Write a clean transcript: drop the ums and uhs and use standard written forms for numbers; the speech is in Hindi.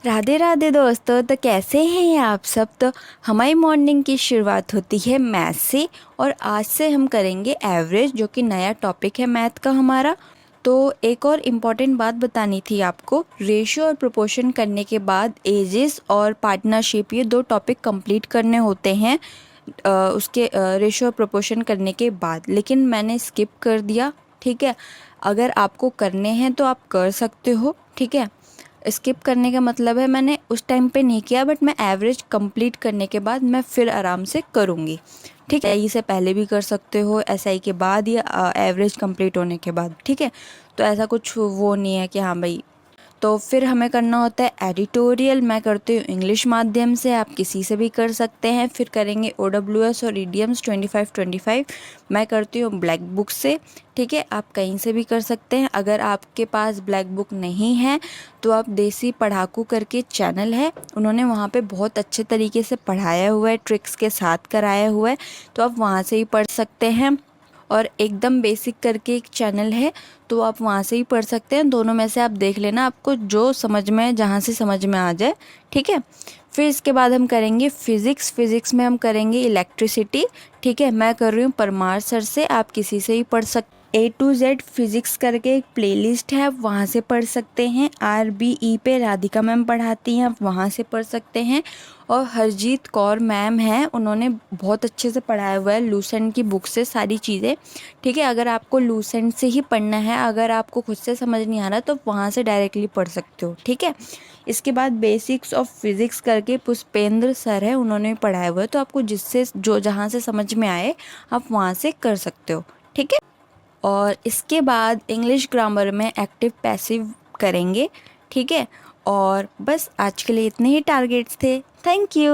राधे राधे दोस्तों। तो कैसे हैं आप सब। तो हमारी मॉर्निंग की शुरुआत होती है मैथ से और आज से हम करेंगे एवरेज, जो कि नया टॉपिक है मैथ का हमारा। तो एक और इम्पॉर्टेंट बात बतानी थी आपको, रेशियो और प्रोपोर्शन करने के बाद एजेस और पार्टनरशिप, ये दो टॉपिक कंप्लीट करने होते हैं उसके रेशियो और प्रोपोर्शन करने के बाद, लेकिन मैंने स्किप कर दिया। ठीक है, अगर आपको करने हैं तो आप कर सकते हो। ठीक है, स्किप करने का मतलब है मैंने उस टाइम पे नहीं किया, बट मैं एवरेज कंप्लीट करने के बाद मैं फिर आराम से करूँगी। ठीक है, एसआई से पहले भी कर सकते हो, एसआई के बाद या एवरेज कंप्लीट होने के बाद। ठीक है, तो ऐसा कुछ वो नहीं है कि हाँ भाई। तो फिर हमें करना होता है एडिटोरियल। मैं करती हूँ इंग्लिश माध्यम से, आप किसी से भी कर सकते हैं। फिर करेंगे OWS और ईडीएम्स 25-25। मैं करती हूँ ब्लैक बुक से। ठीक है, आप कहीं से भी कर सकते हैं। अगर आपके पास ब्लैक बुक नहीं है तो आप देसी पढ़ाकू करके चैनल है, उन्होंने वहाँ पे बहुत अच्छे तरीके से पढ़ाया हुआ है, ट्रिक्स के साथ कराया हुआ है, तो आप वहाँ से ही पढ़ सकते हैं। और एकदम बेसिक करके एक चैनल है, तो आप वहाँ से ही पढ़ सकते हैं। दोनों में से आप देख लेना, आपको जो समझ में, जहाँ से समझ में आ जाए। ठीक है, फिर इसके बाद हम करेंगे फिज़िक्स। फिज़िक्स में हम करेंगे इलेक्ट्रिसिटी। ठीक है, मैं कर रही हूँ परमार सर से, आप किसी से ही पढ़ सकते। A to Z फिज़िक्स करके एक प्लेलिस्ट है, आप वहाँ से पढ़ सकते हैं। RBE पे राधिका मैम पढ़ाती हैं, आप वहाँ से पढ़ सकते हैं। और हरजीत कौर मैम हैं, उन्होंने बहुत अच्छे से पढ़ाया हुआ है लूसेंट की बुक से सारी चीज़ें। ठीक है, अगर आपको लूसेंट से ही पढ़ना है, अगर आपको खुद से समझ नहीं आ रहा तो वहाँ से डायरेक्टली पढ़ सकते हो। ठीक है, इसके बाद बेसिक्स ऑफ फिज़िक्स करके पुष्पेंद्र सर है, उन्होंने पढ़ाया हुआ है, तो आपको जिससे जो जहाँ से समझ में आए आप वहाँ से कर सकते हो। ठीक है, और इसके बाद इंग्लिश ग्रामर में एक्टिव पैसिव करेंगे। ठीक है, और बस आज के लिए इतने ही टारगेट्स थे। Thank you.